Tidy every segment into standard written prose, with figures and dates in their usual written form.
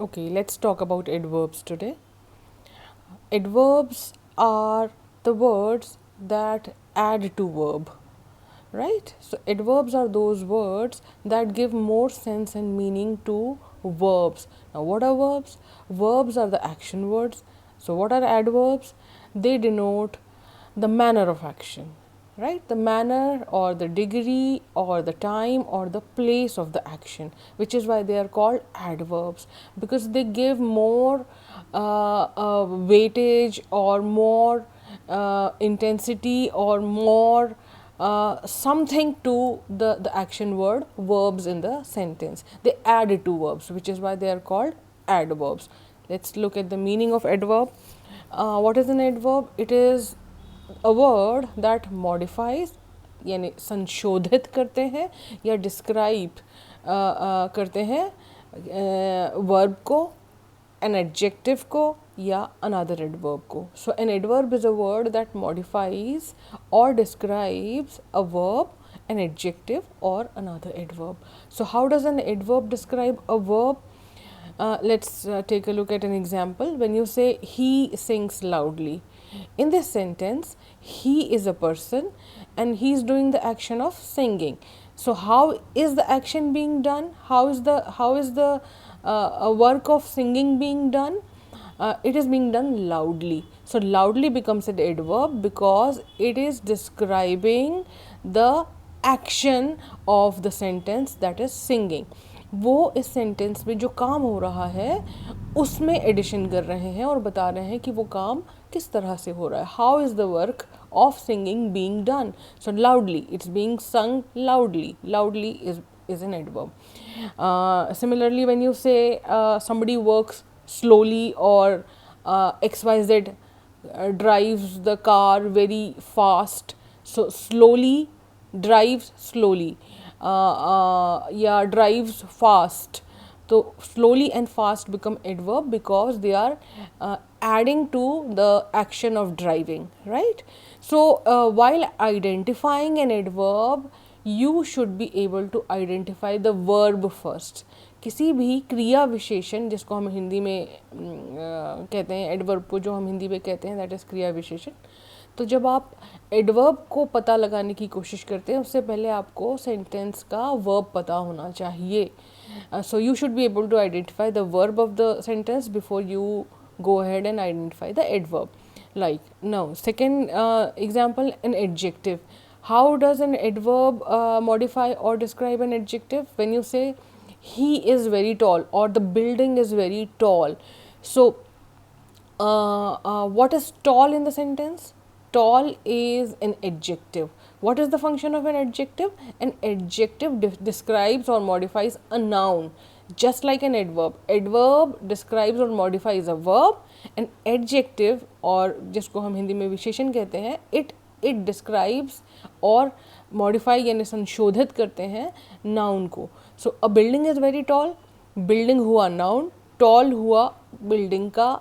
Okay, let's talk about adverbs today. Adverbs are the words that add to verb, right? So, adverbs are those words that give more sense and meaning to verbs. Now, what are verbs? Verbs are the action words. So, what are adverbs? They denote the manner of action, right? The manner or the degree or the time or the place of the action, which is why they are called adverbs, because they give more weightage or more intensity or more something to the action word verbs in the sentence. They add it to verbs, which is why they are called adverbs. Let's look at the meaning of adverb. What is an adverb? It is a word that modifies यानी संशोधित करते हैं या describe करते हैं verb को, an adjective को या another adverb को. So an adverb is a word that modifies or describes a verb, an adjective or another adverb. So how does an adverb describe a verb? Let's take a look at an example. When you say he sings loudly, in this sentence he is a person and he is doing the action of singing. So how is the action being done? How is the work of singing being done? It is being done loudly. So loudly becomes an adverb because it is describing the action of the sentence, that is singing. वो इस sentence में जो काम हो रहा है उसमें addition कर रहे हैं और बता रहे हैं कि वो काम किस तरह से हो रहा है. How is the work of singing being done? So loudly, it's being sung loudly. Loudly is an adverb. Similarly, when you say somebody works slowly or XYZ drives the car very fast, so slowly drives slowly, yeah, drives fast. So slowly and fast become adverb because they are adding to the action of driving, right? So while identifying an adverb, you should be able to identify the verb first. किसी भी क्रिया विशेषण जिसको हम हिंदी में कहते हैं, adverb को जो हम हिंदी में कहते हैं, दैट इज़ क्रिया विशेषण. तो जब आप एडवर्ब को पता लगाने की कोशिश करते हैं उससे पहले आपको सेंटेंस का वर्ब पता होना चाहिए. So you should be able to identify the verb of the sentence before you go ahead and identify the adverb. Like now, second example, an adjective. How does an adverb modify or describe an adjective? When you say he is very tall or the building is very tall, so what is tall in the sentence? Tall is an adjective. What is the function of an adjective? An adjective describes or modifies a noun, just like an adverb. Adverb describes or modifies a verb. An adjective, और जिसको हम हिंदी में विशेषण कहते हैं, it describes और modify यानी संशोधित करते हैं noun को. So a building is very tall. Building हुआ noun, tall हुआ building का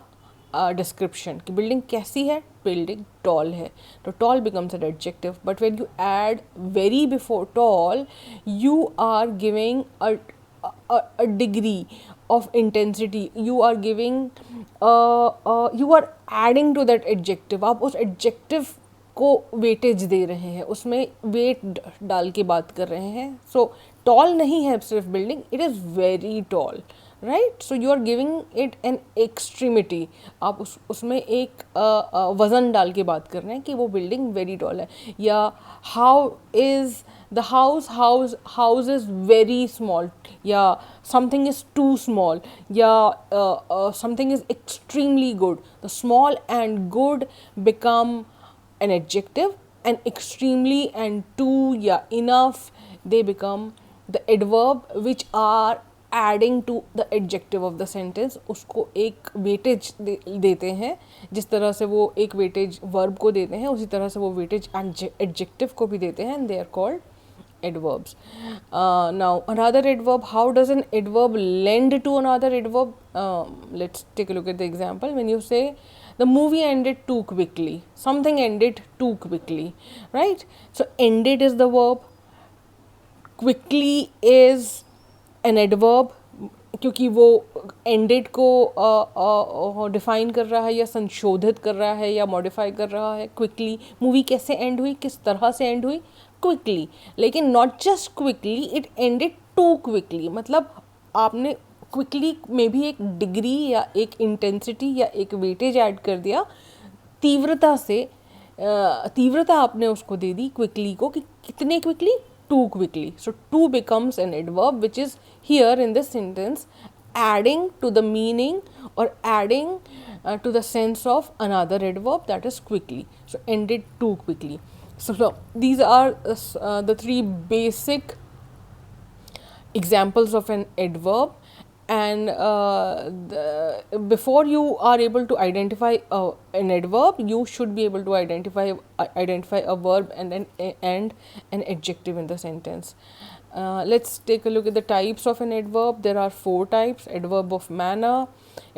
डिस्क्रिप्शन कि बिल्डिंग कैसी है, बिल्डिंग टॉल है. तो tall becomes an adjective. But when you add very before tall, you are giving a degree of intensity. You are giving you are adding to that adjective. आप उस adjective को weightage दे रहे हैं, उसमें wait डाल के बात कर रहे हैं. सो टॉल नहीं है सिर्फ building, it is very tall, right? So you are giving it an extremity. आप उसमें एक वज़न डाल के बात कर रहे हैं कि वो बिल्डिंग वेरी टॉल है. या how is the house is very small, या समथिंग इज़ टू स्मॉल, या something is extremely good. The small and good become an adjective, and extremely and too या enough, they become the adverb which are adding to the adjective of the sentence. उसको एक weightage देते हैं. जिस तरह से वो एक weightage verb को देते हैं, उसी तरह से वो weightage adjective को भी देते हैं, and they are called adverbs. Now another adverb. How does an adverb lend to another adverb? Let's take a look at the example. When you say the movie ended too quickly, something ended too quickly, right? So ended is the verb, quickly is an adverb, क्योंकि वो ended को define कर रहा है या संशोधित कर रहा है या मॉडिफाई कर रहा है क्विकली. मूवी कैसे एंड हुई, किस तरह से एंड हुई, क्विकली. लेकिन not just quickly, it ended too quickly. मतलब आपने क्विकली में भी एक डिग्री या एक इंटेंसिटी या एक वेटेज ऐड कर दिया, तीव्रता से तीव्रता आपने उसको दे दी क्विकली को, कि कितने quickly, too quickly. So too becomes an adverb which is here in this sentence adding to the meaning or adding to the sense of another adverb, that is quickly. So ended too quickly. So these are the three basic examples of an adverb. And before you are able to identify an adverb, you should be able to identify a verb and an adjective in the sentence. Let's take a look at the types of an adverb. There are 4 types: adverb of manner,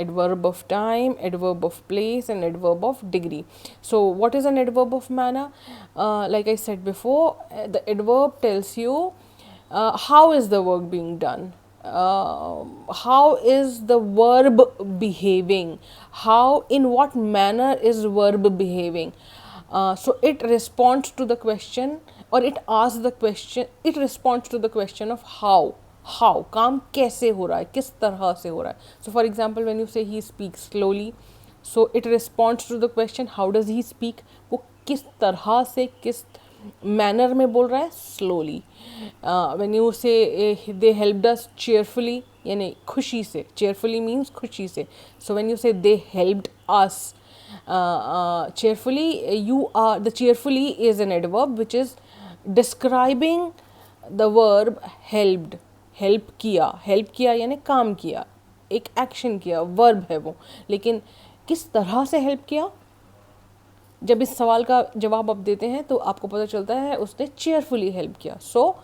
adverb of time, adverb of place, and adverb of degree. So what is an adverb of manner? Like I said before, the adverb tells you how is the work being done, how is the verb behaving, how, in what manner is verb behaving. So it responds to the question, or it asks the question, it responds to the question of how काम कैसे हो रहा है, किस तरह से हो रहा है. So for example, when you say he speaks slowly, so it responds to the question how does he speak, वो किस तरह से, किस मैनर में बोल रहा है, स्लोली. व्हेन यू से दे हेल्प्ड अस चेयरफुली, यानी खुशी से, चेयरफुली मीन्स खुशी से. सो व्हेन यू से दे helped us cheerfully, you are, the cheerfully is an adverb which is describing the verb helped. Help किया यानी काम किया, एक एक्शन किया, वर्ब है वो. लेकिन किस तरह से हेल्प किया, जब इस सवाल का जवाब आप देते हैं तो आपको पता चलता है उसने चेयरफुली हेल्प किया. So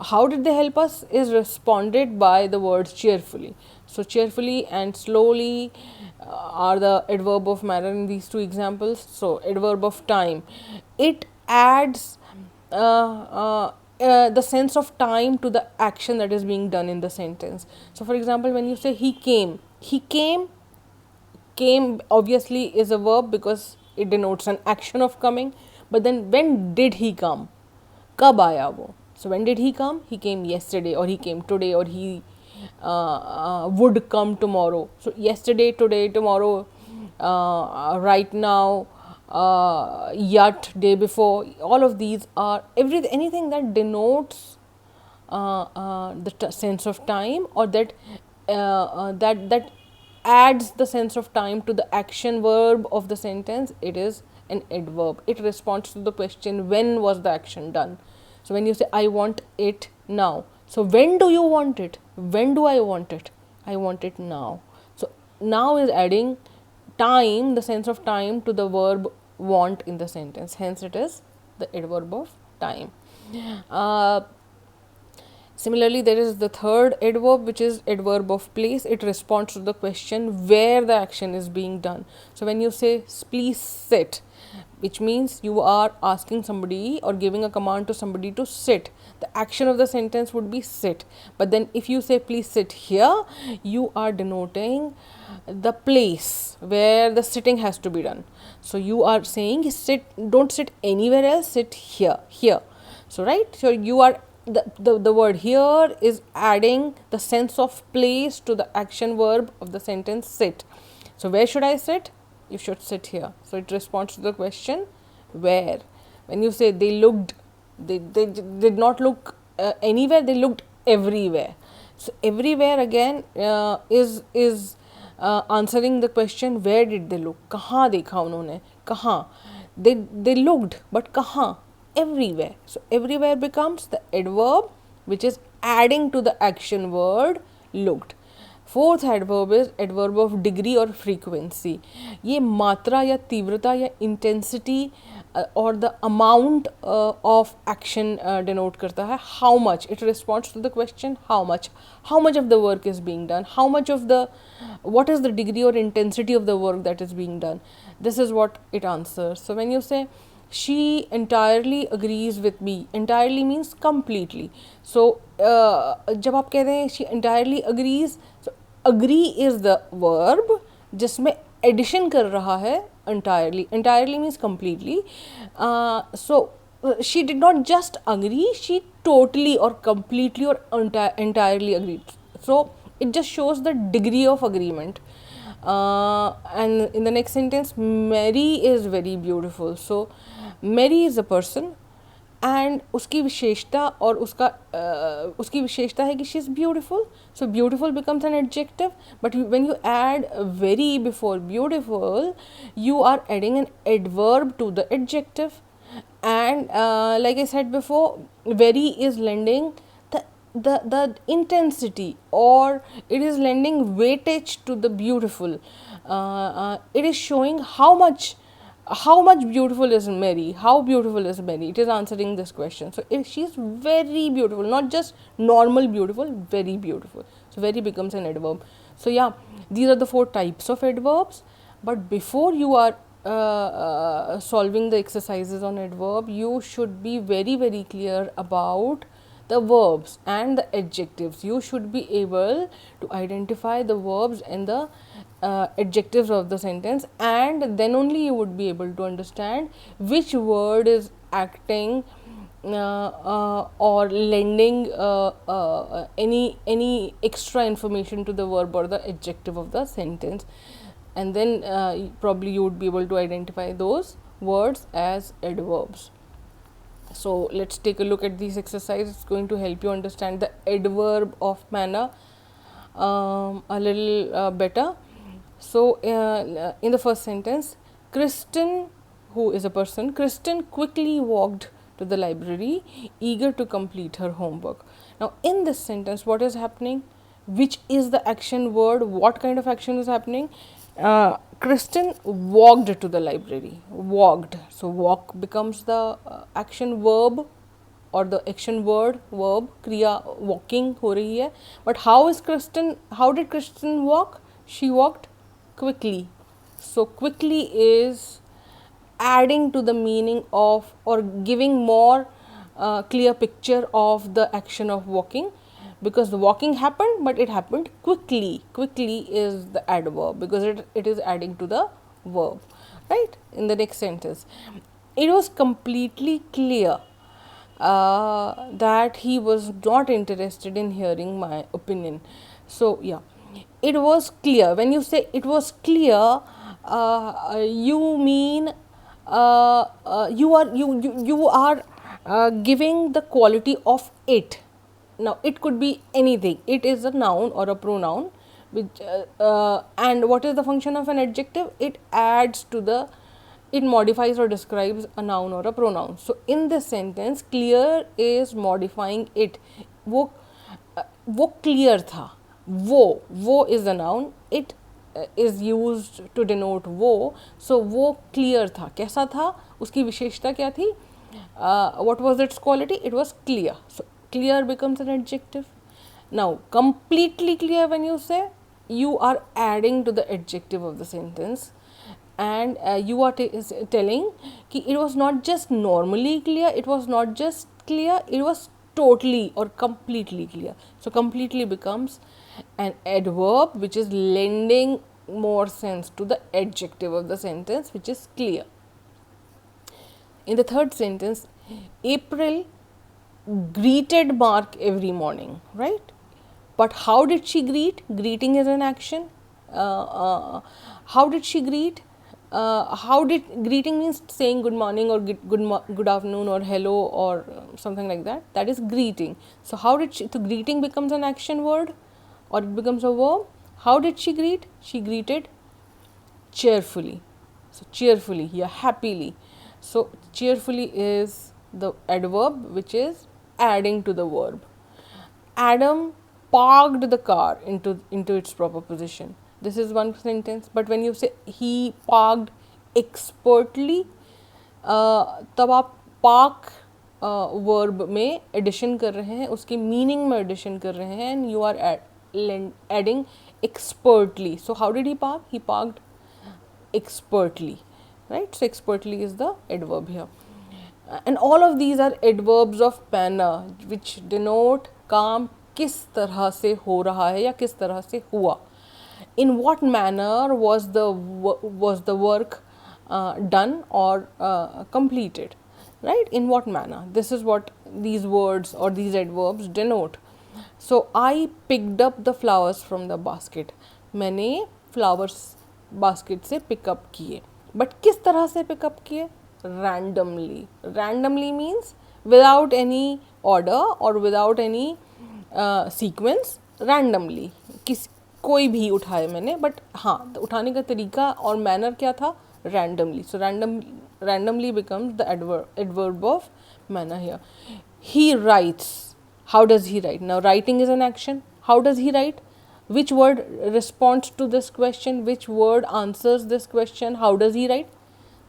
how did they help us is responded by the word cheerfully. So cheerfully and slowly are the adverb of manner in these 2 examples. So adverb of time, it adds the sense of time to the action that is being done in the sentence. So for example, when you say he came obviously is a verb because it denotes an action of coming. But then when did he come, कब आया वो. So when did he come, he came yesterday, or he came today, or he would come tomorrow. So yesterday, today, tomorrow, right now, yet, day before, all of these are anything that denotes the sense of time, or that that adds the sense of time to the action verb of the sentence. It is an adverb. It responds to the question when was the action done. So when you say I want it now, so when do you want it, when do I want it, I want it now. So now is adding time, the sense of time, to the verb want in the sentence. Hence it is the adverb of time. Similarly, there is the third adverb, which is adverb of place. It responds to the question where the action is being done. So when you say please sit, which means you are asking somebody or giving a command to somebody to sit, the action of the sentence would be sit. But then if you say please sit here, you are denoting the place where the sitting has to be done. So you are saying sit, don't sit anywhere else, sit here. So right, so you are the word here is adding the sense of place to the action verb of the sentence sit. So where should I sit? You should sit here. So it responds to the question where. When you say they looked, they did not look anywhere, they looked everywhere. So everywhere again is answering the question where did they look, कहाँ देखा उन्होंने, कहाँ. They looked, but कहाँ, everywhere. So everywhere becomes the adverb which is adding to the action word looked. Fourth adverb is adverb of degree और frequency. ये मात्रा या तीव्रता या इंटेंसिटी और the amount of action denote करता है. How much, it responds to the question how much of the work is being done, how much of the, what is the degree or intensity of the work that is being done. This is what it answers. So when you say she entirely agrees with me, entirely means completely. So जब आप कहते हैं she entirely agrees, so agree is the verb जिसमें addition कर रहा है entirely means completely. So she did not just agree, she totally or completely or entirely agreed. So it just shows the degree of agreement. And in the next sentence, Mary is very beautiful. So Mary is a person and उसकी विशेषता और उसकी विशेषता है कि she is beautiful. So beautiful becomes an adjective, but when you add very before beautiful you are adding an adverb to the adjective. And like I said before, very is lending the intensity, or it is lending weightage to the beautiful. It is showing how much beautiful is Mary, how beautiful is Mary. It is answering this question. So if she is very beautiful, not just normal beautiful, very beautiful. So very becomes an adverb. So yeah, these are the 4 types of adverbs. But before you are solving the exercises on adverb, you should be very clear about the verbs and the adjectives. You should be able to identify the verbs and the adjectives of the sentence, and then only you would be able to understand which word is acting or lending any extra information to the verb or the adjective of the sentence. And then probably you would be able to identify those words as adverbs. So let's take a look at these exercises. It's going to help you understand the adverb of manner a little better. So in the first sentence, Kristen, who is a person, Kristen quickly walked to the library, eager to complete her homework. Now in this sentence, what is happening? Which is the action word? What kind of action is happening? Kristen walked to the library. Walked. So walk becomes the action verb or the action word, verb, kriya, walking हो रही है. But how did Kristen walk? She walked quickly. So quickly is adding to the meaning of or giving more clear picture of the action of walking, because the walking happened, but it happened quickly. Quickly is the adverb because it is adding to the verb, right? In the next sentence, it was completely clear that he was not interested in hearing my opinion. So yeah, it was clear. When you say it was clear, you mean you are giving the quality of it. Now it could be anything. It is a noun or a pronoun, which and what is the function of an adjective? It adds to the, it modifies or describes a noun or a pronoun. So in this sentence, clear is modifying it. वो clear था. वो is the noun. It is used to denote वो. So वो clear था. कैसा था? उसकी विशेषता क्या थी? What was its quality? It was clear. So clear becomes an adjective. Now completely clear, when you say, you are adding to the adjective of the sentence, and you are telling कि it was not just normally clear, it was not just clear, it was totally or completely clear. So completely becomes an adverb which is lending more sense to the adjective of the sentence, which is clear. In the third sentence, April greeted Mark every morning, right? But how did she greet? Greeting is an action. How did she greet? Greeting means saying good morning or good afternoon or hello or something like that. That is greeting. So how did she? So greeting becomes an action word, or it becomes a verb. How did she greet? She greeted cheerfully. So cheerfully, yeah, happily. So cheerfully is the adverb which is adding to the verb. Adam parked the car into its proper position. This is one sentence. But when you say he parked expertly, तब आप park verb में addition कर रहे हैं, उसकी meaning में addition कर रहे हैं, and you are adding expertly. So how did he park? He parked expertly, right? So expertly is the adverb here. And all of these are adverbs of manner which denote काम किस तरह से हो रहा है या किस तरह से हुआ. In what manner was the work done or completed, right? In what manner? This is what these words or these adverbs denote. So I picked up the flowers from the basket. मैंने flowers basket से pick up किए. But किस तरह से pick up किए? Randomly. Randomly means without any order or without any sequence. Randomly. कोई भी उठाए मैंने, बट हाँ उठाने का तरीका और मैनर क्या था? Randomly. So randomly becomes the adverb of manner here. He writes. How does he write? Now writing is an action. How does he write? Which word responds to this question? Which word answers this question? How does he write?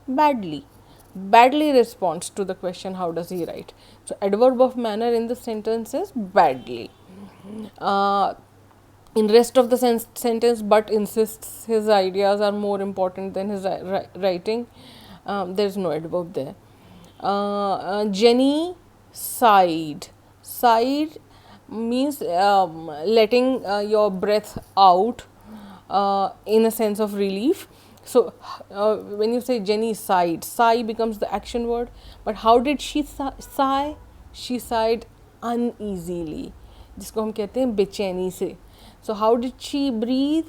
Badly. Badly responds to the question, how does he write? So adverb of manner in the sentence is badly. In rest of the sentence, but insists his ideas are more important than his writing. There is no adverb there. Jenny sighed. Sighed means letting your breath out in a sense of relief. So when you say Jenny sighed, sigh becomes the action word. But how did she sigh? She sighed uneasily, जिसको हम कहते हैं बेचैनी से. So how did she breathe?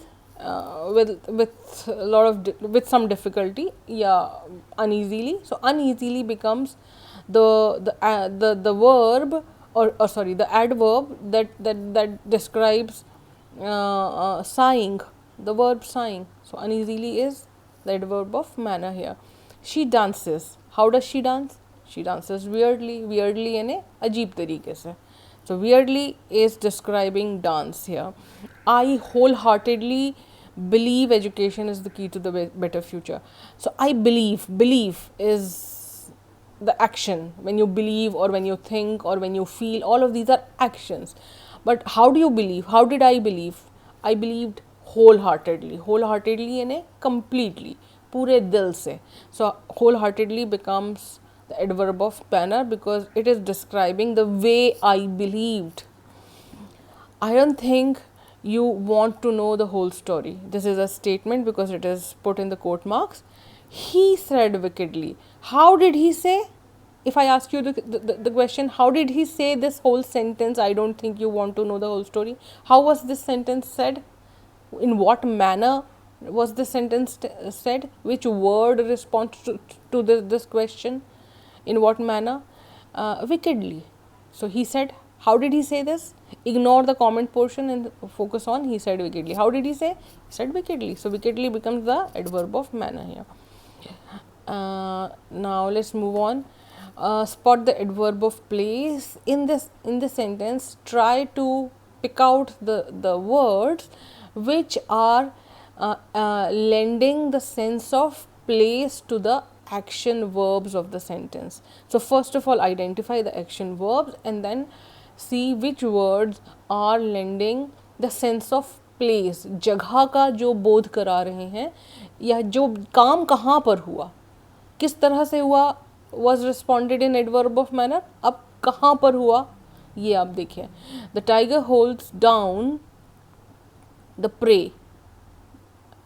With some difficulty, yeah, uneasily. So uneasily becomes the verb or sorry, the adverb that describes sighing, the verb sighing. So uneasily is the adverb of manner here. She dances. How does she dance? She dances weirdly. Weirdly यानी अजीब तरीके से. So weirdly is describing dance here. I wholeheartedly believe education is the key to the better future. So I believe. Believe is the action. When you believe or when you think or when you feel, all of these are actions. But how do you believe? How did I believe? I believed wholeheartedly. Wholeheartedly यानी completely, पूरे दिल से. So wholeheartedly becomes the adverb of manner because it is describing the way I believed. I don't think you want to know the whole story. This is a statement because it is put in the quote marks. He said wickedly. How did he say? If I ask you the question, how did he say this whole sentence? I don't think you want to know the whole story. How was this sentence said? In what manner was this sentence said? Which word responds to this question? In what manner? Wickedly. So he said, how did he say this? Ignore the comment portion and focus on he said wickedly. How did he say? He said wickedly. So wickedly becomes the adverb of manner here. Now let's move on. Spot the adverb of place. In this sentence, try to pick out the words which are lending the sense of place to the action verbs of the sentence. So first of all, identify the action verbs and then see which words are lending the sense of place. जगह का जो बोध करा रहे हैं या जो काम कहाँ पर हुआ, किस तरह से हुआ, was responded in adverb of manner. अब कहाँ पर हुआ ये आप देखिए. The tiger holds down the prey.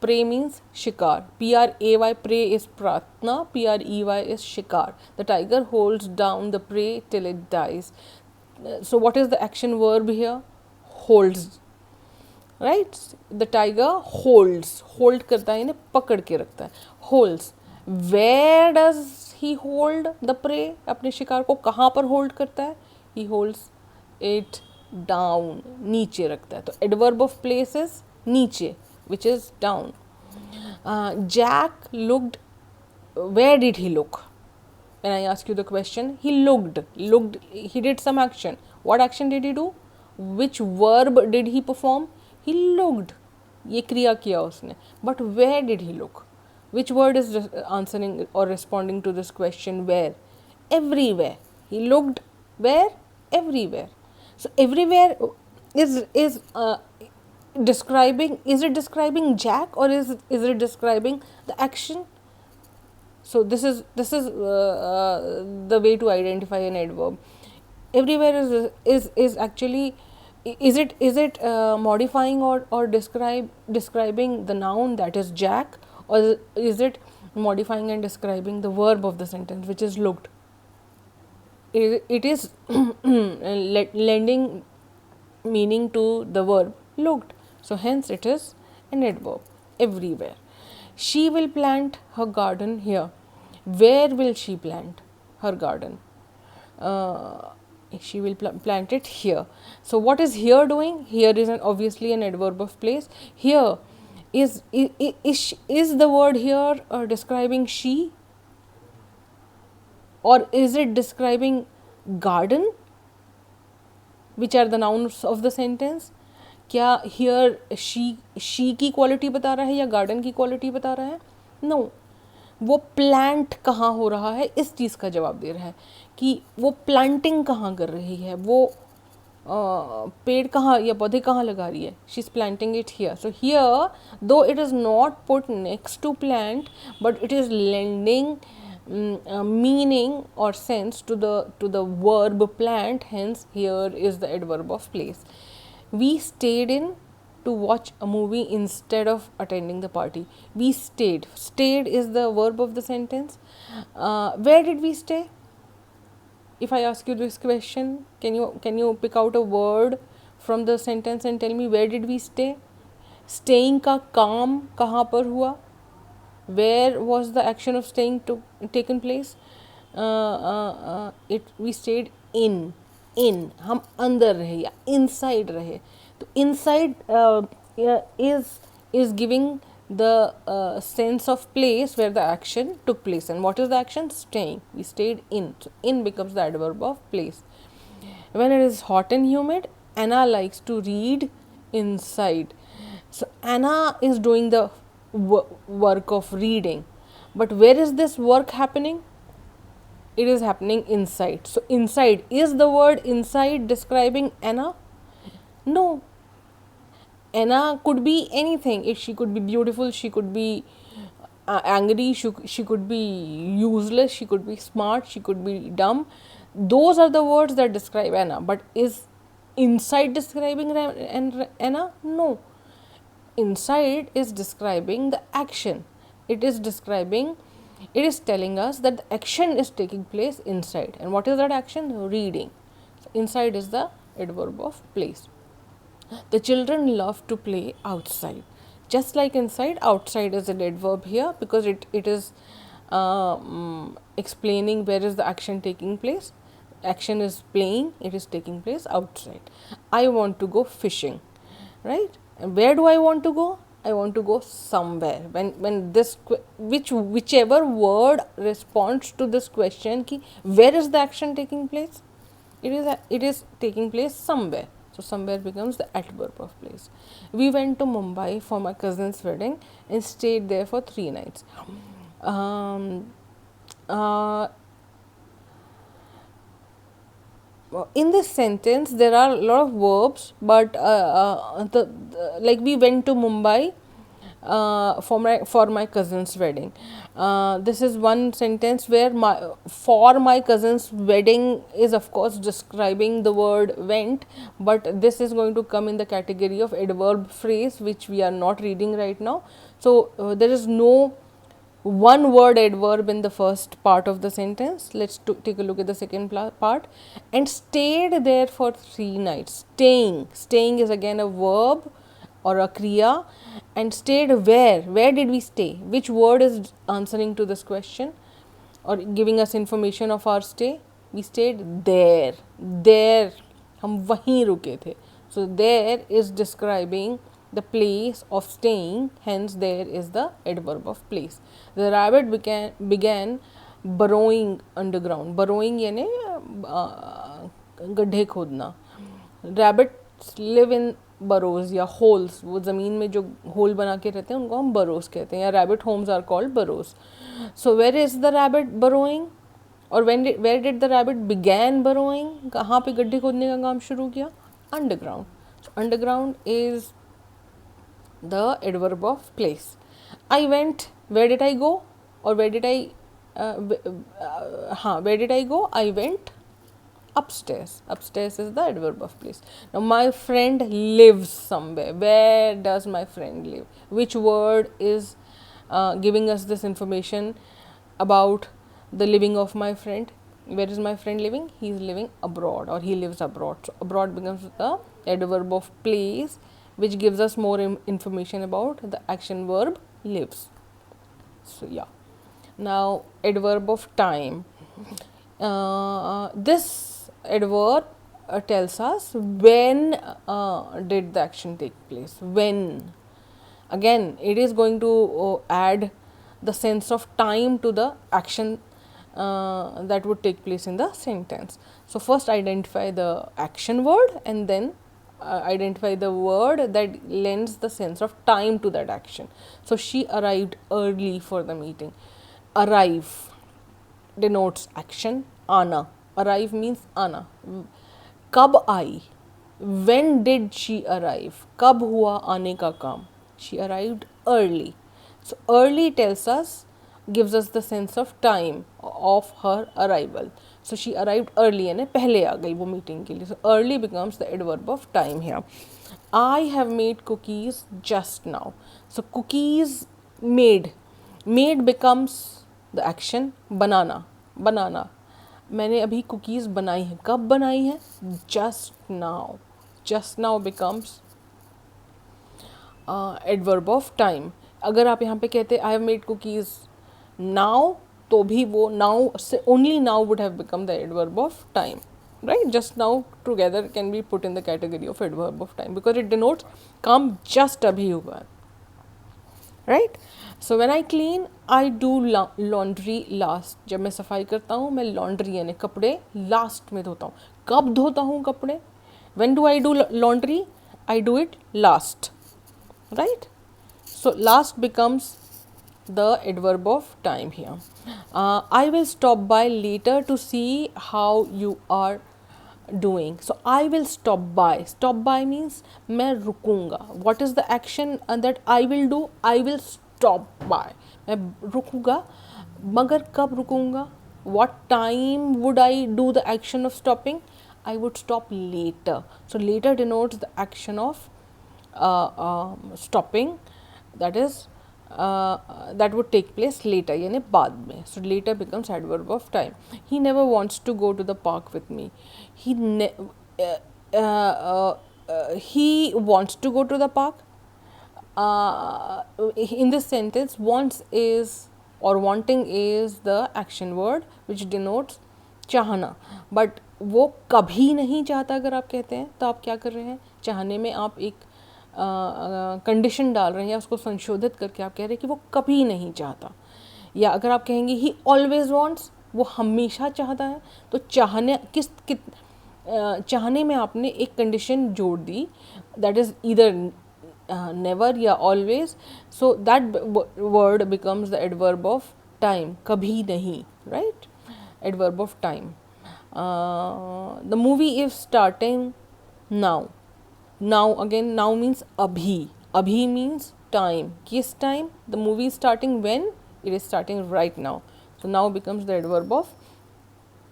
Prey means shikar. P-R-A-Y, prey is pratna. P-R-E-Y is shikar. The tiger holds down the prey till it dies. So what is the action verb here? Holds. Right? The tiger holds. Hold करता है यानी पकड़ के रखता है. Holds. Where does he hold the prey? अपने शिकार को कहाँ पर hold करता है? He holds it down. नीचे रखता है. तो adverb of place is नीचे, which is down. Jack looked. Where did he look? When I ask you the question, he looked. He did some action. What action did he do? Which verb did he perform? He looked. ये क्रिया किया उसने. But where did he look? Which word is answering or responding to this question? Where? Everywhere. He looked where? Everywhere. So everywhere is describing. Is it describing Jack or is it describing the action? So this is the way to identify an adverb. Everywhere is actually Is it modifying or describing the noun, that is Jack, or is it modifying and describing the verb of the sentence, which is looked? It is lending meaning to the verb looked. So hence it is an adverb. Everywhere. She will plant her garden here. Where will she plant her garden? She will plant it here. So what is here doing? Here is obviously an adverb of place. Here is the word here describing she, or is it describing garden, which are the nouns of the sentence? क्या here she की quality बता रहा है या garden की quality बता रहा है? No. वो प्लांट कहाँ हो रहा है, इस चीज़ का जवाब दे रहा है कि वो प्लांटिंग कहाँ कर रही है, वो पेड़ कहाँ या पौधे कहाँ लगा रही है. She is planting it here. So here though it is not put next to plant, but it is lending meaning or sense to the verb plant. Hence here is the adverb of place. We stayed in to watch a movie instead of attending the party. We stayed is the verb of the sentence. Where did we stay? If I ask you this question, can you pick out a word from the sentence and tell me where did we stay? Staying का काम कहाँ पर हुआ? Where was the action of staying taken place? We stayed in. हम अंदर रहे या inside रहे. तो inside is giving the sense of place where the action took place. And what is the action? Staying. We stayed in. So in becomes the adverb of place. When it is hot and humid, Anna likes to read inside. So Anna is doing the work of reading, but where is this work happening? It is happening inside. So inside, is the word inside describing Anna? No. Anna could be anything. She could be beautiful, she could be angry, she could be useless, she could be smart, she could be dumb. Those are the words that describe Anna. But is inside describing Anna? No. Inside is describing the action. It is telling us that the action is taking place inside. And what is that action? Reading. So inside is the adverb of place. The children love to play outside. Just like inside, outside is an adverb here because it is explaining where is the action taking place. Action is playing, it is taking place outside. I want to go fishing, right? And where do I want to go? I want to go somewhere. When this whichever word responds to this question, ki where is the action taking place? It is taking place somewhere. So somewhere becomes the adverb of place. We went to Mumbai for my cousin's wedding and stayed there for 3 nights. In this sentence there are a lot of verbs, but like we went to Mumbai for my cousin's wedding. This is one sentence where for my cousin's wedding is of course describing the word went, but this is going to come in the category of adverb phrase, which we are not reading right now. So there is no one word adverb in the first part of the sentence. Let's take a look at the second part. And stayed there for 3 nights. Staying is again a verb or a kriya. And stayed where did we stay? Which word is answering to this question or giving us information of our stay? We stayed there हम वहीं रुके थे. So there is describing the place of staying, hence there is the adverb of place. The rabbit began burrowing underground. Burrowing यानी गड्ढे खोदना. Rabbits live in burrows या holes. वो ज़मीन में जो होल बना के रहते हैं उनको हम burrows कहते हैं, या rabbit homes are called burrows. So where is the rabbit burrowing? और where did the rabbit began burrowing? कहाँ पे गड्ढे खोदने का काम शुरू किया? Underground. So underground is the adverb of place. I went. Where did I go? Or where did I? Where did I go? I went Upstairs. Upstairs is the adverb of place. Now, my friend lives somewhere. Where does my friend live? Which word is giving us this information about the living of my friend? Where is my friend living? He is living abroad, or he lives abroad. So, abroad becomes the adverb of place, which gives us more information about the action verb lives. So, yeah. Now, adverb of time. This adverb tells us when did the action take place. When. Again, it is going to add the sense of time to the action that would take place in the sentence. So, first identify the action word, and then identify the word that lends the sense of time to that action. So, she arrived early for the meeting. Arrive denotes action. Ana, arrive means आना. कब आई? When did she arrive? कब हुआ आने का काम? She arrived early. So early tells us, gives us the sense of time of her arrival. So she arrived early, यानी पहले आ गई वो मीटिंग के लिए. So early becomes the adverb of time here. I have made cookies just now. So cookies made. Made becomes the action. बनाना. बनाना. मैंने अभी cookies बनाई हैं. कब बनाई हैं? Just now. Just now becomes adverb of time. अगर आप यहाँ पे कहते I have made cookies now, तो भी वो now से only now would have become the adverb of time. Right? Just now together can be put in the category of adverb of time because it denotes काम just अभी हुआ है. Right? So when I clean, I do laundry last. जब मैं सफाई करता हूँ मैं laundry यानी कपड़े last में धोता हूँ. कब धोता हूँ कपड़े? When do I do laundry? I do it last. Right? So last becomes the adverb of time here. I will stop by later to see how you are doing. So I will stop by. Stop by means मैं रुकूंगा. What is the action that I will do? I will stop by. मैं रुकूंगा. मगर कब रुकूंगा? What time would I do the action of stopping? I would stop later. So later denotes the action of stopping, that is that would take place later यानी बाद में. So later becomes adverb of time. He never wants to go to the park with me. He he wants to go to the park. In this sentence, wants is or wanting is the action word which denotes चाहना. But वो कभी नहीं चाहता. अगर आप कहते हैं तो आप क्या कर रहे हैं? चाहने में आप एक कंडीशन डाल रहे हैं या उसको संशोधित करके आप कह रहे हैं कि वो कभी नहीं चाहता. या अगर आप कहेंगे ही ऑलवेज वांट्स, वो हमेशा चाहता है. तो चाहने चाहने में आपने एक कंडीशन जोड़ दी, दैट इज़ ईदर नेवर या always. So that word becomes the adverb of time. कभी नहीं. Right? adverb of time. The movie is starting now. Now again, now means abhi. Abhi means time. Kiss time? The movie is starting when? It is starting right now. So now becomes the adverb of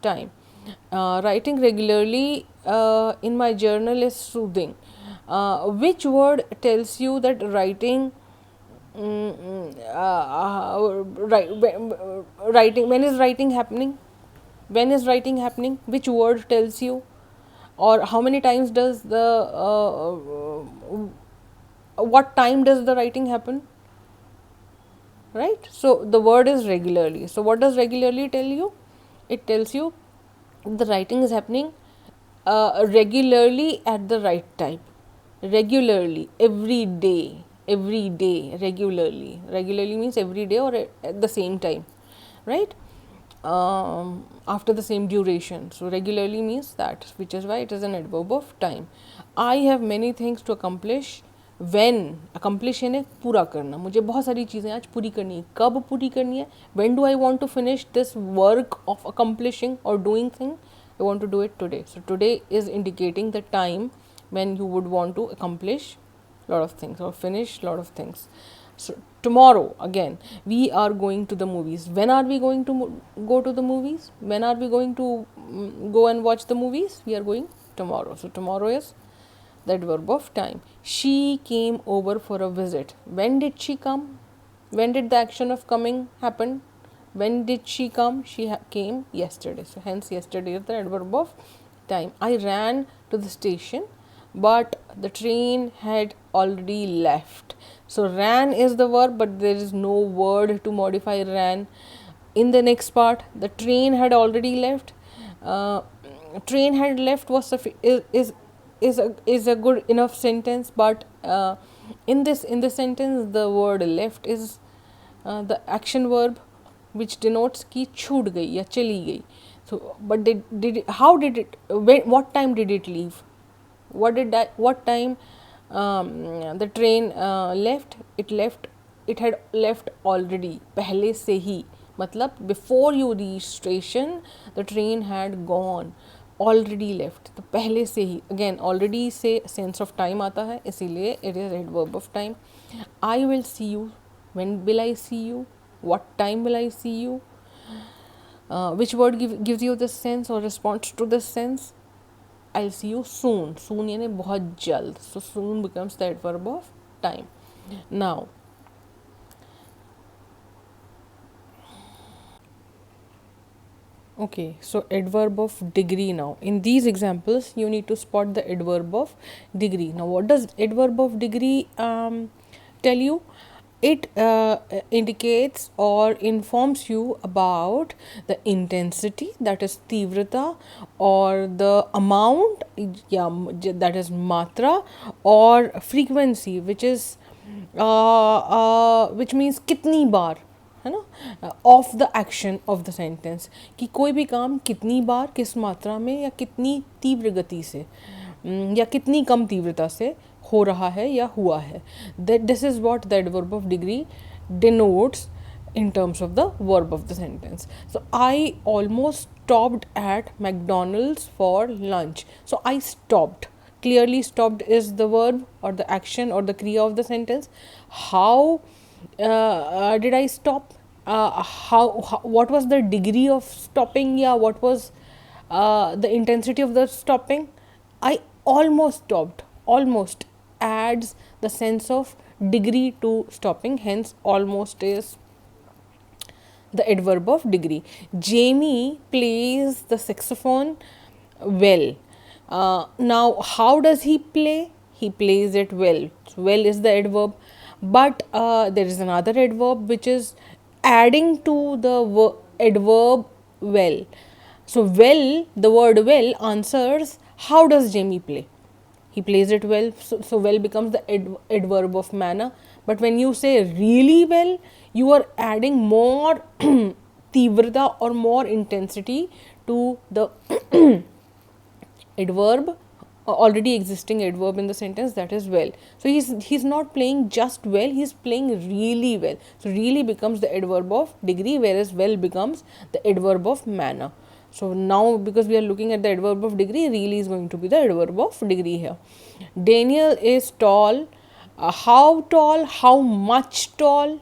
time. Writing regularly in my journal is soothing. Which word tells you that writing writing, when is writing happening? When is writing happening? Which word tells you? Or how many times does the what time does the writing happen? Right? So the word is regularly. So what does regularly tell you? It tells you the writing is happening regularly at the right time. Regularly, every day, regularly. Regularly means every day or at the same time, right? After the same duration. So regularly means that, which is why it is an adverb of time. I have many things to accomplish. When accomplish यानी पूरा करना. मुझे बहुत सारी चीज़ें आज पूरी करनी है. कब पूरी करनी है? When do I want to finish this work of accomplishing or doing thing? I want to do it today. So today is indicating the time when you would want to accomplish lot of things, or finish lot of things. So tomorrow again we are going to the movies. When are we going to go to the movies? When are we going to go and watch the movies? We are going tomorrow. So tomorrow is the adverb of time. She came over for a visit. When did she come? When did the action of coming happen? When did she come? She came yesterday. So hence yesterday is the adverb of time. I ran to the station, but the train had already left. So ran is the verb, but there is no word to modify ran. In the next part, the train had already left. Train had left was is a good enough sentence, but in this sentence the word left is the action verb, which denotes कि छूट गई या चली गई. So but how did it, what time did it leave? What time the train left? It had left already, पहले से ही, मतलब before you reach station the train had gone, already left. तो पहले से ही, again already से sense of time आता है, इसीलिए it is adverb of time. I will see you. When will I see you? What time will I see you? Which word gives you this sense or responds to this sense? I'll see you soon. Soon यानी बहुत जल्द. So soon becomes the adverb of time. Now, okay, so adverb of degree now. In these examples, you need to spot the adverb of degree. Now, what does adverb of degree tell you? It indicates or informs you about the intensity, that is तीव्रता, or the amount, yeah, that is मात्रा, or frequency, which is which means कितनी बार, है ना, of the action of the sentence, कि कोई भी काम कितनी बार, किस मात्रा में, या कितनी तीव्र गति से, या कितनी कम तीव्रता से हो रहा है या हुआ है. That this is what the adverb of degree denotes in terms of the verb of the sentence. So I almost stopped at McDonald's for lunch. So I stopped. Clearly stopped is the verb or the action or the kriya of the sentence. How did I stop? What was the degree of stopping? Yeah, what was the intensity of the stopping? I almost stopped. Almost adds the sense of degree to stopping, hence almost is the adverb of degree. Jamie plays the saxophone well. Now how does he play? He plays it well. So well is the adverb, but there is another adverb which is adding to the adverb well. So well, the word well answers how does Jamie play? He plays it well. So well becomes the adverb of manner. But when you say really well, you are adding more tivrata or more intensity to the adverb, already existing adverb in the sentence, that is well. So he's not playing just well, he's playing really well. So really becomes the adverb of degree, whereas well becomes the adverb of manner. So now because we are looking at the adverb of degree, really is going to be the adverb of degree here. Daniel is tall. How tall? How much tall?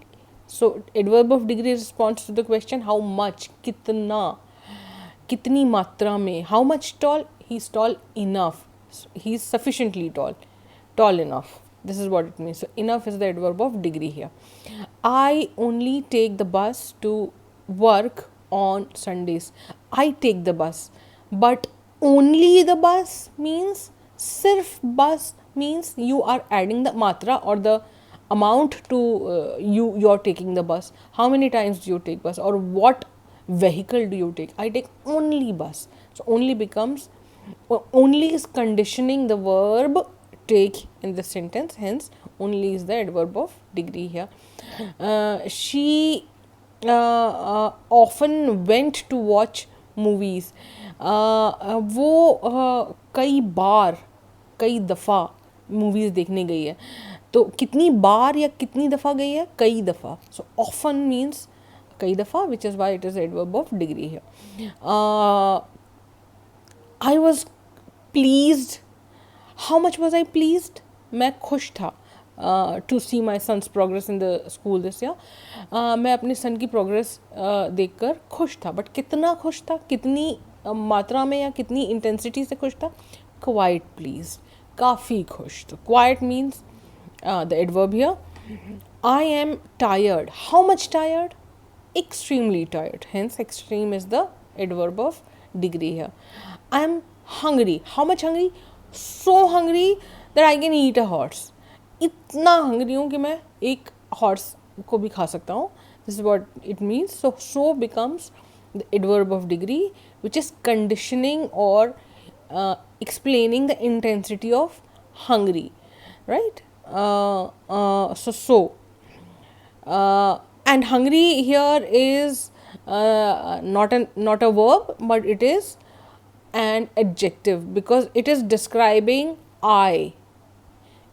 So adverb of degree responds to the question how much, kitna, kitni matra mein. How much tall? He's tall enough. He's sufficiently tall, tall enough. This is what it means. So enough is the adverb of degree here. I only take the bus to work on Sundays. I take the bus, but only the bus means sirf bus means you are adding the matra or the amount to you're taking the bus. How many times do you take bus, or what vehicle do you take? I take only bus. So only becomes, only is conditioning the verb take in the sentence, hence only is the adverb of degree here. She often went to watch movies. वो कई बार, कई दफ़ा movies देखने गई है. तो कितनी बार या कितनी दफ़ा गई है? कई दफ़ा. सो ऑफन मीन्स कई दफ़ा, which is why it is adverb of degree है. I was pleased. How much was I pleased? मैं खुश था. to see my son's progress in the school this year. मैं अपने सन की प्रोग्रेस देखकर खुश था, बट कितना खुश था, कितनी मात्रा में या कितनी इंटेंसिटी से खुश था? क्वाइट प्लीज, काफ़ी खुश. तो quite means the adverb here. I am tired. How much tired? Extremely tired. Hence, extreme is the adverb of degree here. I am hungry. How much hungry? So hungry that I can eat a horse. इतना hungry हूँ कि मैं एक horse को भी खा सकता हूँ. This is what it means. So becomes the adverb of degree, which is conditioning or explaining the intensity of hungry, right? And hungry here is not a verb, but it is an adjective, because it is describing I.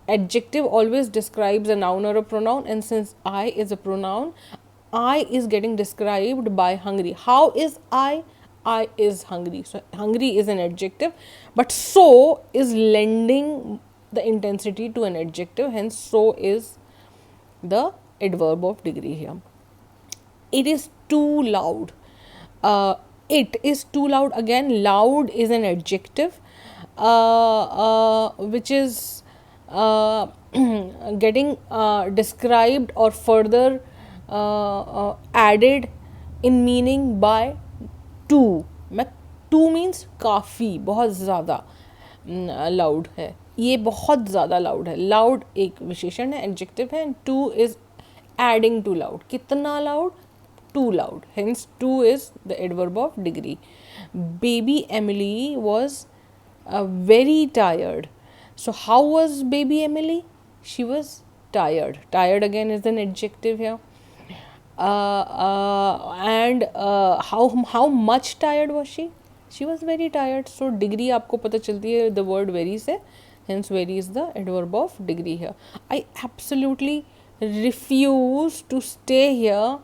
Adjective always describes a noun or a pronoun, and since I is a pronoun, I is getting described by hungry. How is I? I is hungry. So hungry is an adjective, but so is lending the intensity to an adjective, hence so is the adverb of degree here. It is too loud. It is too loud. Again, loud is an adjective which is getting described or further added in meaning by too. Too means काफ़ी, बहुत ज़्यादा loud है, ये बहुत ज़्यादा loud है. Loud एक विशेषण है, एडजेक्टिव है, and too is adding too loud. कितना loud? Too loud. Hence too is the adverb of degree. Baby Emily was very tired. So how was baby Emily? She was tired. Tired again is an adjective here. And how much tired was she? She was very tired. So degree आपको पता चलती है the word very से, hence very is the adverb of degree here. I absolutely refuse to stay here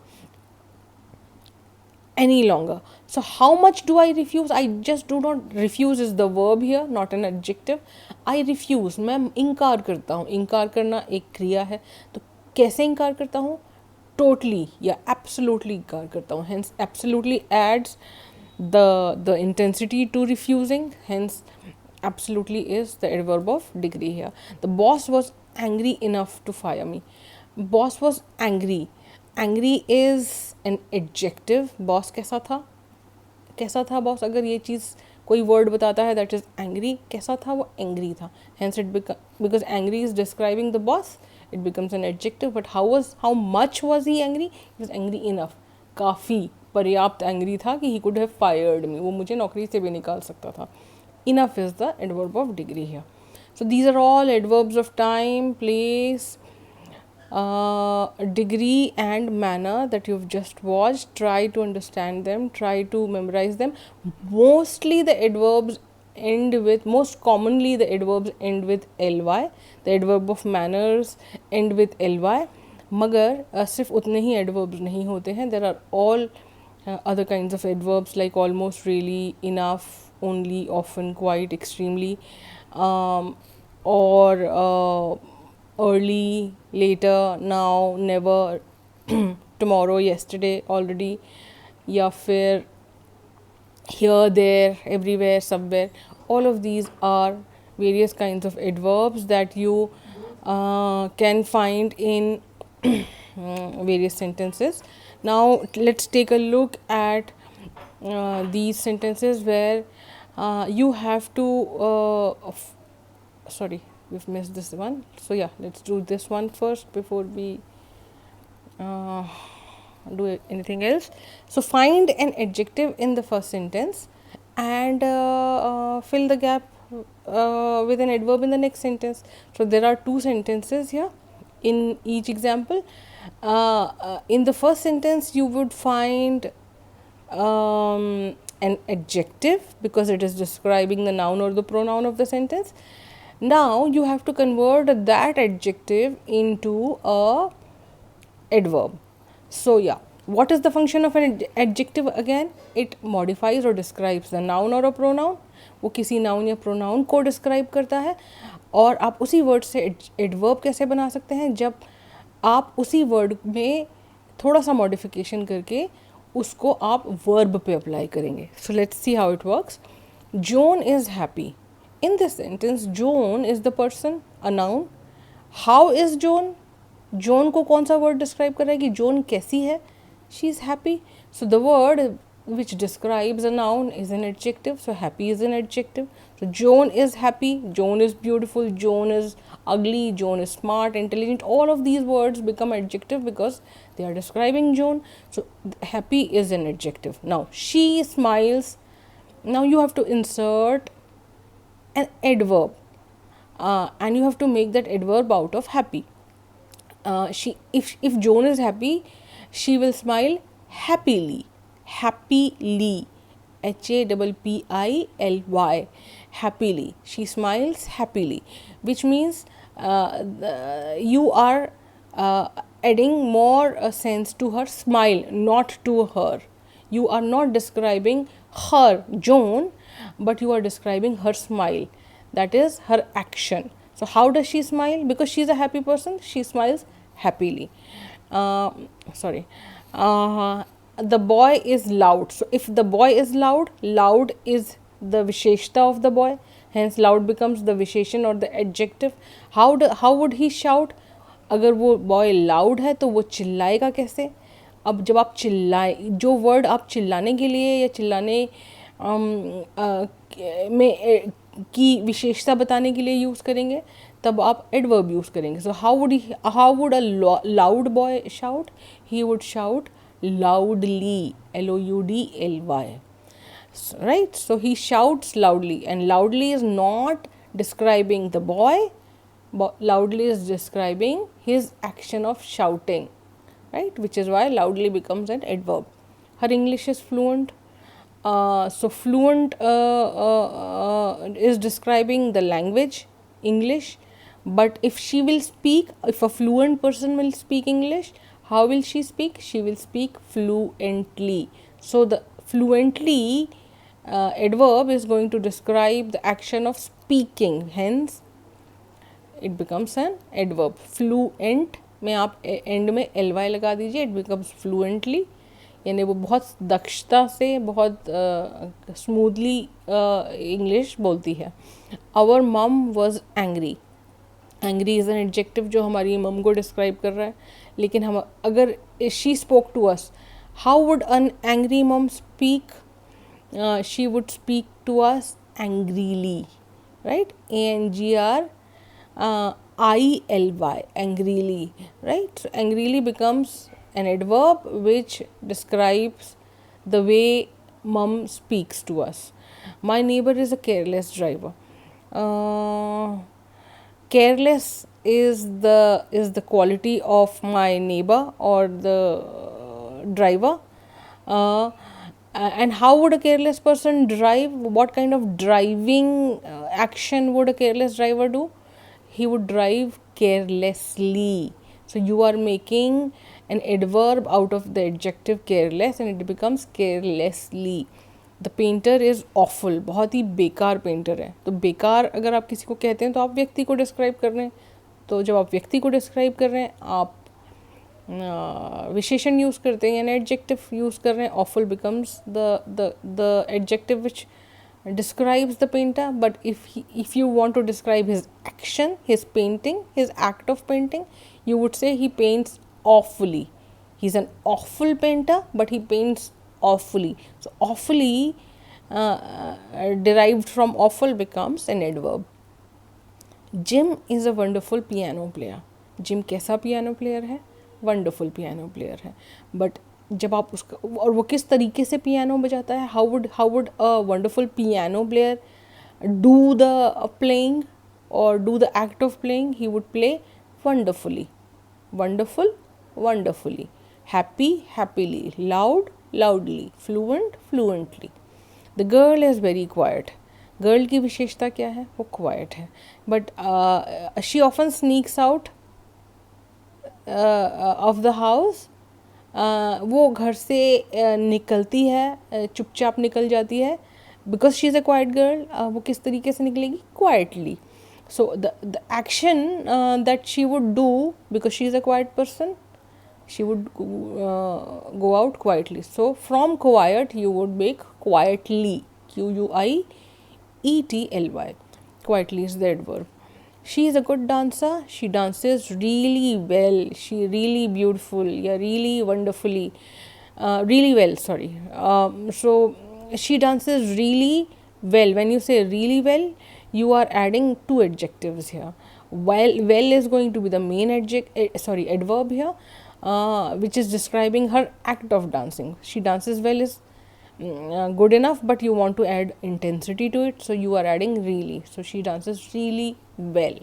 any longer. So how much do I refuse? I just do not. Refuse is the verb here, not an adjective. I refuse. मैं इनकार करता हूँ. इनकार करना एक क्रिया है. तो कैसे इनकार करता हूँ? Totally या absolutely इनकार करता हूँ. Hence absolutely adds the intensity to refusing. Hence absolutely is the adverb of degree here. The boss was angry enough to fire me. Boss was angry. Angry is an adjective. Boss कैसा था? कैसा था boss? अगर ये चीज़ कोई word बताता है that is angry, कैसा था वो? एंग्री था. Hence it because angry is describing the boss, it becomes an adjective. But how much was he angry? He was angry enough. काफ़ी पर्याप्त एंग्री था कि he could have fired me, वो मुझे नौकरी से भी निकाल सकता था. Enough is the adverb of degree here. So these are all adverbs of time, place, degree and manner that you've just watched. Try to understand them, try to memorize them. Mostly the adverbs end with, most commonly the adverbs end with ly. The adverb of manners end with ly. मगर सिर्फ उतने ही adverbs नहीं होते हैं. There are all other kinds of adverbs like almost, really, enough, only, often, quite, extremely, or early, later, now, never, tomorrow, yesterday, already, या फिर here, there, everywhere, somewhere. All of these are various kinds of adverbs that you can find in various sentences. Now let's take a look at these sentences where you have to sorry, we've missed this one. So yeah, let's do this one first before we do anything else. So find an adjective in the first sentence and fill the gap with an adverb in the next sentence. So there are two sentences here in each example. In the first sentence you would find an adjective because it is describing the noun or the pronoun of the sentence. Now you have to convert that adjective into a adverb. So yeah, what is the function of an adjective again? It modifies or describes the noun or a pronoun. वो किसी noun या pronoun को describe करता है. और आप उसी word से एडवर्ब कैसे बना सकते हैं, जब आप उसी वर्ड में थोड़ा सा मॉडिफिकेशन करके उसको आप वर्ब पे अप्लाई करेंगे. So let's see how it works. John is happy. In this sentence John is the person, a noun. How is John? John को कौन सा वर्ड डिस्क्राइब कर रहा है कि जॉन कैसी है? She is happy. So the word which describes a noun is an adjective, so happy is an adjective. So Joan is happy, Joan is beautiful, Joan is ugly, Joan is smart, intelligent. All of these words become adjective because they are describing Joan. So happy is an adjective. Now she smiles. Now you have to insert an adverb, and you have to make that adverb out of happy. If Joan is happy, she will smile happily. Happily, HAPPILY, happily. She smiles happily, which means you are adding more sense to her smile, not to her. You are not describing her, Joan, but you are describing her smile. That is her action. So how does she smile? Because she is a happy person, she smiles happily. The boy is loud. So if the boy is loud, loud is the visheshta of the boy, hence loud becomes the visheshan or the adjective. How would he shout? अगर वो boy loud है तो वो चिल्लाएगा कैसे? अब जब आप चिल्लाए, जो वर्ड आप चिल्लाने के लिए या चिल्लाने में की विशेषता बताने के लिए यूज़ करेंगे, तब आप एडवर्ब यूज़ करेंगे. So how would a loud boy shout? He would shout loudly, LOUDLY, right? So he shouts loudly, and loudly is not describing the boy, but loudly is describing his action of shouting, right? Which is why loudly becomes an adverb. Her English is fluent. So fluent is describing the language English, but if she will speak, if a fluent person will speak English, how will she speak? She will speak fluently. So the fluently adverb is going to describe the action of speaking, hence it becomes an adverb. Fluent में आप and में ly लगा दीजिए, it becomes fluently, यानी वो बहुत दक्षता से, बहुत स्मूथली इंग्लिश बोलती है. आवर मम was angry. Angry is an adjective जो हमारी मम को डिस्क्राइब कर रहा है. लेकिन हम अगर she spoke to us, how would an angry mom speak? She would speak to us angrily, right? ANGRILY, angrily, right? So angrily becomes an adverb which describes the way mom speaks to us. My neighbor is a careless driver. Careless is the quality of my neighbor or the driver. And how would a careless person drive? What kind of driving action would a careless driver do? He would drive carelessly. So you are making an adverb out of the adjective careless and it becomes carelessly. The painter is awful. बहुत ही बेकार painter है. तो बेकार अगर आप किसी को कहते हैं तो आप व्यक्ति को डिस्क्राइब कर रहे हैं. तो जब आप व्यक्ति को डिस्क्राइब कर रहे हैं, आप विशेषण यूज़ करते हैं यानी एडजेक्टिव यूज़ कर रहे हैं. awful becomes the adjective which describes the painter. But if you want to describe his action, his painting, his act of painting, you would say he paints awfully. He's an awful painter, but he paints awfully. So awfully derived from awful becomes an adverb. Jim is a wonderful piano player. Jim कैसा piano player है? Wonderful piano player है. But जब आप उसका, और वो किस तरीके से पियानो बजाता है, how would a wonderful piano player do the playing or do the act of playing? He would play wonderfully, wonderful, wonderfully, happy, happily, loud, loudly, fluent, fluently. The girl is very quiet. Girl की विशेषता क्या है? वो quiet है. But she often sneaks out of the house. वो घर से निकलती है, चुपचाप निकल जाती है. Because she is a quiet girl. वो किस तरीके से निकलेगी? Quietly. So the action that she would do, because she is a quiet person, she would go out quietly. So from quiet you would make quietly, Q-U-I-E-T-L-Y. Quietly is the adverb. She is a good dancer. She dances really well. She really beautiful. Yeah, really wonderfully. Really well. Sorry. So she dances really well. When you say really well, you are adding two adjectives here. Well is going to be the main adverb here, which is describing her act of dancing. She dances well is good enough, but you want to add intensity to it, so you are adding really. So she dances really well.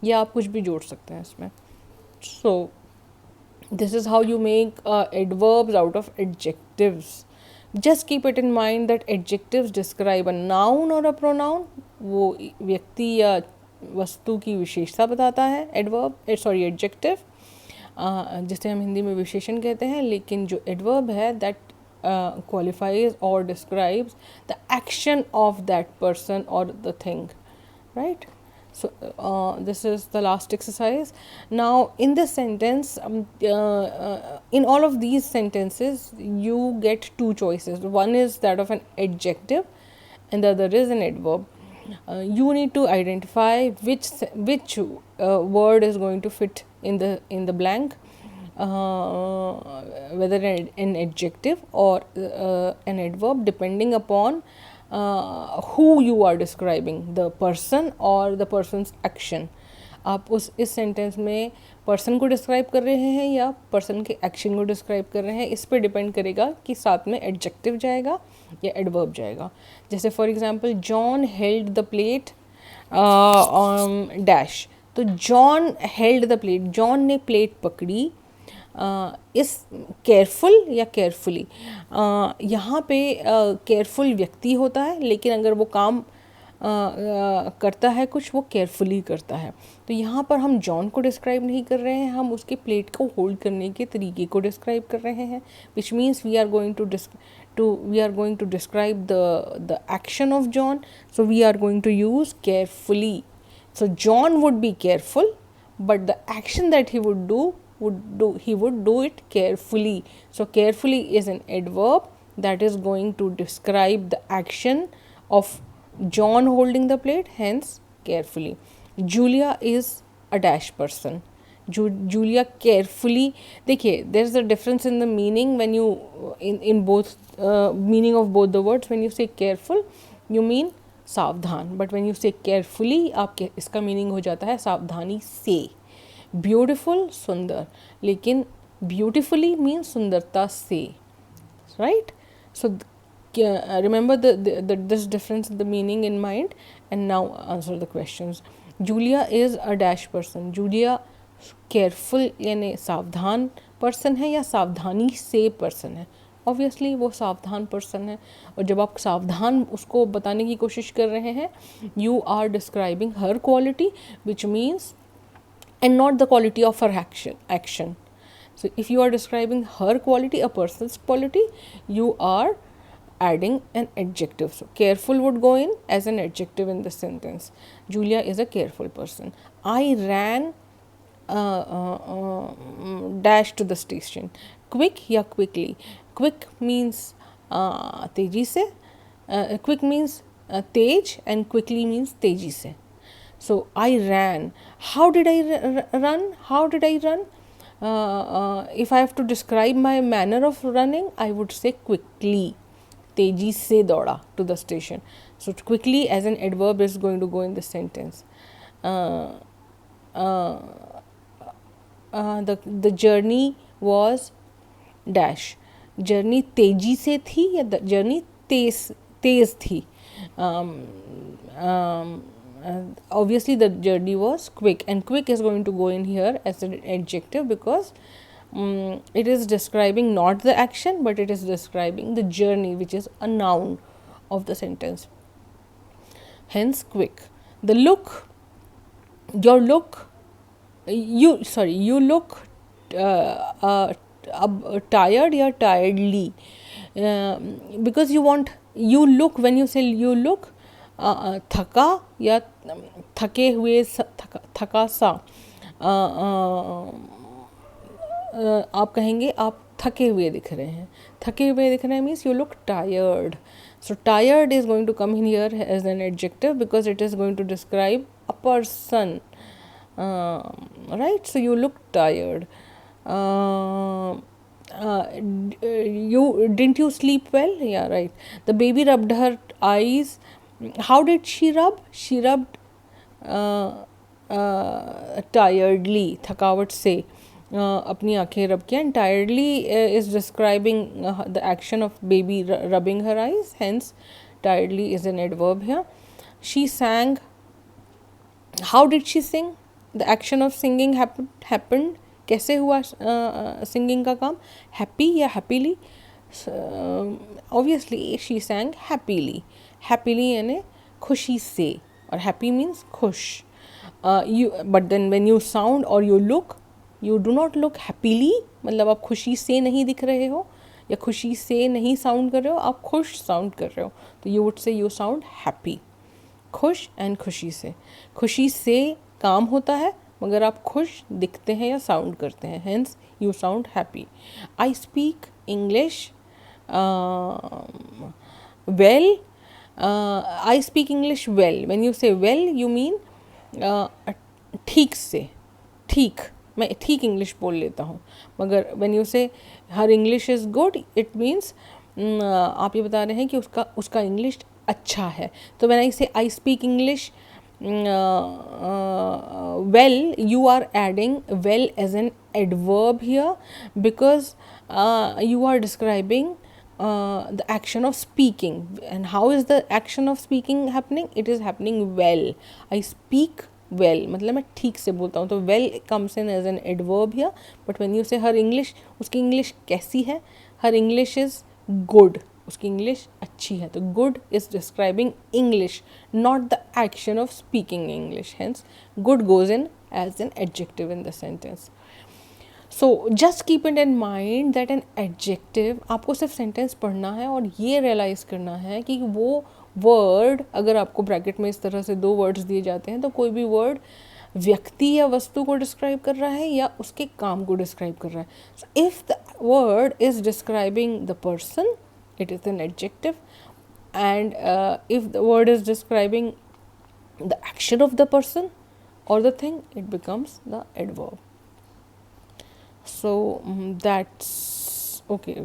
या आप कुछ भी जोड़ सकते हैं इसमें. So this is how you make adverbs out of adjectives. Just keep it in mind that adjectives describe a noun or a pronoun. वो व्यक्ति या वस्तु की विशेषता बताता है एडजेक्टिव, जिसे हम हिंदी में विशेषण कहते हैं. लेकिन जो एडवर्ब है that qualifies or describes the action of that person or the thing, right? So this is the last exercise. Now in this sentence, in all of these sentences you get two choices. One is that of an adjective and the other is an adverb. You need to identify which word is going to fit in the blank, whether an adjective or an adverb, depending upon who you are describing, the person or the person's action. आप इस sentence में person को describe कर रहे हैं या person के action को डिस्क्राइब कर रहे हैं, इस पर डिपेंड करेगा कि साथ में एडजेक्टिव जाएगा या एडवर्ब जाएगा. जैसे for example John held the plate dash. तो John held the plate, John ने प्लेट पकड़ी. इस केयरफुल या केयरफुली, यहाँ पे केयरफुल व्यक्ति होता है, लेकिन अगर वो काम करता है कुछ, वो केयरफुली करता है. तो यहाँ पर हम जॉन को डिस्क्राइब नहीं कर रहे हैं, हम उसके प्लेट को होल्ड करने के तरीके को डिस्क्राइब कर रहे हैं, which means we are going to describe the action of John. So we are going to use carefully. So John would be careful, but the action that he would do it carefully. So carefully is an adverb that is going to describe the action of John holding the plate, hence carefully. Julia is a dash person. Julia carefully, देखिए there is a difference in the meaning when you in both meaning of both the words. When you say careful you mean सावधान, but when you say carefully आपके इसका meaning हो जाता है सावधानी से. Beautiful सुंदर, लेकिन ब्यूटिफुली मीन्स सुंदरता से, right? So remember this difference in the meaning in mind, and now answer the questions. Julia is a dash person. Julia careful यानी सावधान पर्सन है या सावधानी से पर्सन है? ऑब्वियसली वो सावधान पर्सन है. और जब आप सावधान उसको बताने की कोशिश कर रहे हैं, you are describing her quality, which means and not the quality of her action. So if you are describing her quality, a person's quality, you are adding an adjective. So careful would go in as an adjective in this sentence. Julia is a careful person. I ran dash to the station. Quick या quickly. Quick means तेजी से. Quick means Tej and quickly means तेजी से. So I ran. How did I run? If I have to describe my manner of running, I would say quickly. तेजी से दौड़ा to the station. So quickly as an adverb is going to go in this sentence. The journey was dash. Journey तेजी से थी या journey तेज थी? Obviously the journey was quick, and quick is going to go in here as an adjective because it is describing not the action, but it is describing the journey, which is a noun of the sentence. Hence quick. The look, your look, you look tired or tiredly, because you look, when you say you look, थका या थके हुए, थका सा। आप कहेंगे आप थके हुए दिख रहे हैं। थके हुए दिख रहे हैं means you look tired. So tired is going to come in here as an adjective because it is going to describe a person. Right? So you look tired. Didn't you sleep well? Yeah, right. The baby rubbed her eyes. How did she rub? She rubbed tiredly, थकावट से अपनी आंखें rub किया. And tiredly is describing the action of baby rubbing her eyes, hence tiredly is an adverb here. She sang. How did she sing? The action of singing happened. कैसे हुआ singing का काम? Happy या happily? Obviously she sang happily. Happily यानी खुशी से, और happy means खुश. But then when you sound और you look, you do not look happily, मतलब आप खुशी से नहीं दिख रहे हो या खुशी से नहीं साउंड कर रहे हो, आप खुश साउंड कर रहे हो. तो you would say you sound happy. खुश एंड खुशी से. खुशी से काम होता है मगर आप खुश दिखते हैं या साउंड करते हैं, hence you sound happy. I speak English well. I speak English well. When you से वेल यू मीन ठीक से, ठीक, मैं ठीक इंग्लिश बोल लेता हूँ. मगर व्हेन यू से हर English is good, it means आप ये बता रहे हैं कि उसका इंग्लिश अच्छा है. तो व्हेन आई से I speak English well, you are adding well as an adverb here because you are describing the action of speaking. And how is the action of speaking happening? It is happening well. I speak well, मतलब मैं ठीक से बोलता हूँ. तो well comes in as an adverb here. But when you say her English, उसकी English कैसी है? Her English is good. उसकी इंग्लिश अच्छी है. तो good is describing English, not the action of speaking English. Hence good goes in as an adjective in the sentence. So just keep it in mind that an adjective, आपको सिर्फ sentence पढ़ना है और ये realise करना है कि वो वर्ड, अगर आपको ब्रैकेट में इस तरह से दो वर्ड्स दिए जाते हैं तो कोई भी वर्ड व्यक्ति या वस्तु को डिस्क्राइब कर रहा है या उसके काम को डिस्क्राइब कर रहा है. So if the word is describing the person, it is an adjective, and if the word is describing the action of the person or the thing, it becomes the adverb. So that's okay.